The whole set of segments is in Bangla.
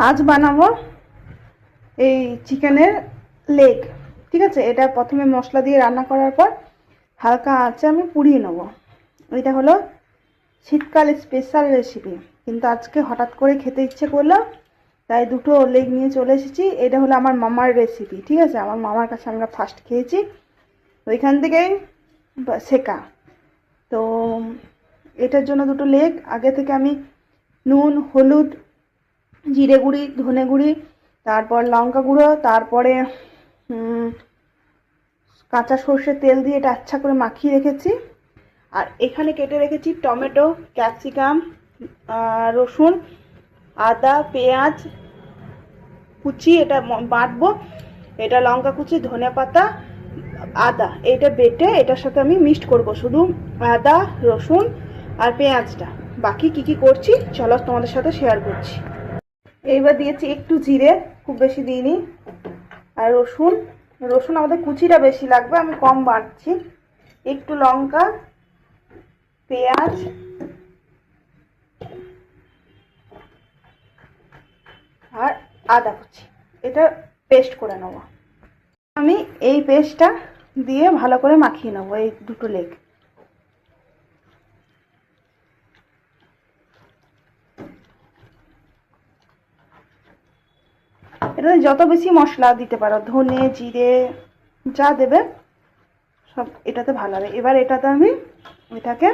আজ বানাবো এই চিকেনের লেগ। ঠিক আছে, এটা প্রথমে মশলা দিয়ে রান্না করার পর হালকা আঁচে আমি পুড়িয়ে নেব। এটা হলো শীতকাল স্পেশাল রেসিপি, কিন্তু আজকে হঠাৎ করে খেতে ইচ্ছে করলো তাই দুটো লেগ নিয়ে চলে এসেছি। এটা হলো আমার মামার রেসিপি। ঠিক আছে, আমার মামার কাছে আমরা ফার্স্ট খেয়েছি, ওইখান থেকেই শেখা। তো এটার জন্য দুটো লেগ আগে থেকে আমি নুন, হলুদ, জিরে গুঁড়ি, ধনে গুঁড়ি, তারপর লঙ্কা গুঁড়ো, তারপরে কাঁচা সর্ষের তেল দিয়ে এটা আচ্ছা করে মাখিয়ে রেখেছি। আর এখানে কেটে রেখেছি টমেটো, ক্যাপসিকাম, রসুন, আদা, পেঁয়াজ কুচি, এটা বাটবো। এটা লঙ্কা কুচি, ধনে পাতা, আদা, এটা বেটে এটার সাথে আমি মিক্সড করব, শুধু আদা, রসুন আর পেঁয়াজটা। বাকি কি কি করছি চলো তোমাদের সাথে শেয়ার করছি। এইবার দিয়েছি একটু জিরে, খুব বেশি দিইনি। আর রসুন, রসুন আমাদের কুচিটা বেশি লাগবে, আমি কম বাটছি। একটু লঙ্কা, পেঁয়াজ, আর আদা কুচি, এটা পেস্ট করে নেব। আমি এই পেস্টটা দিয়ে ভালো করে মাখিয়ে নেবো এই দুটো লেগ। এটাতে যত বেশি মশলা দিতে পারো, ধনে, জিরে, যা দেবে সব এটাতে ভালো হবে। এবার এটাতে আমি এটাকে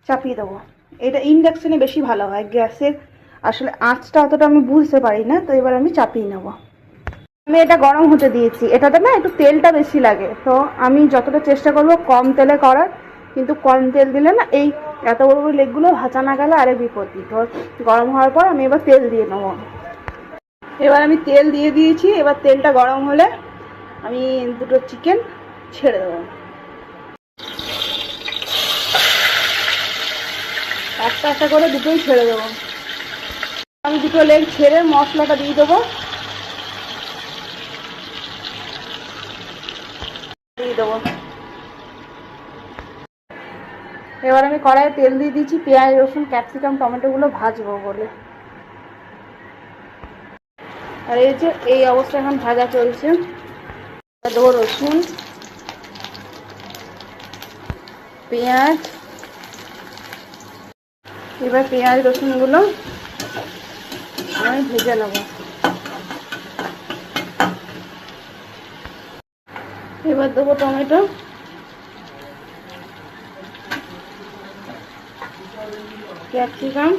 চাপিয়ে দেবো। এটা ইন্ডাকশনে বেশি ভালো হয়, গ্যাসের আসলে আঁচটা অতটা আমি বুঝতে পারি না, তো এবার আমি চাপিয়ে নেব। আমি এটা গরম হতে দিয়েছি। এটাতে না একটু তেলটা বেশি লাগে, তো আমি যতটা চেষ্টা করব কম তেলে করার, কিন্তু কম তেল দিলে না এই এত বড় বড় লেগগুলো ভাজা না গেলে আরেক বিপত্তি। তো গরম হওয়ার পর আমি এবার তেল দিয়ে নেব। এবার আমি তেল দিয়ে দিয়েছি। এবার তেলটা গরম হলে আমি দুটো চিকেন ছেড়ে দেবো। একটা একটা করে দুটোই ছেড়ে দেবো। আমি দুটো লেগ ছেড়ে মশলাটা দিয়ে দেবো। এবার আমি কড়াইয়ে তেল দিয়ে দিচ্ছি, পেঁয়াজ, রসুন, ক্যাপসিকাম, টমেটোগুলো ভাজবো বলে। আর এই যে এই অবস্থা এখন ভাজা চলছে। দেবো রসুন, পেঁয়াজ। এবার পেঁয়াজ রসুনগুলো আমি ভেজে নেব। এবার দেবো টমেটো, ক্যাপসিকাম,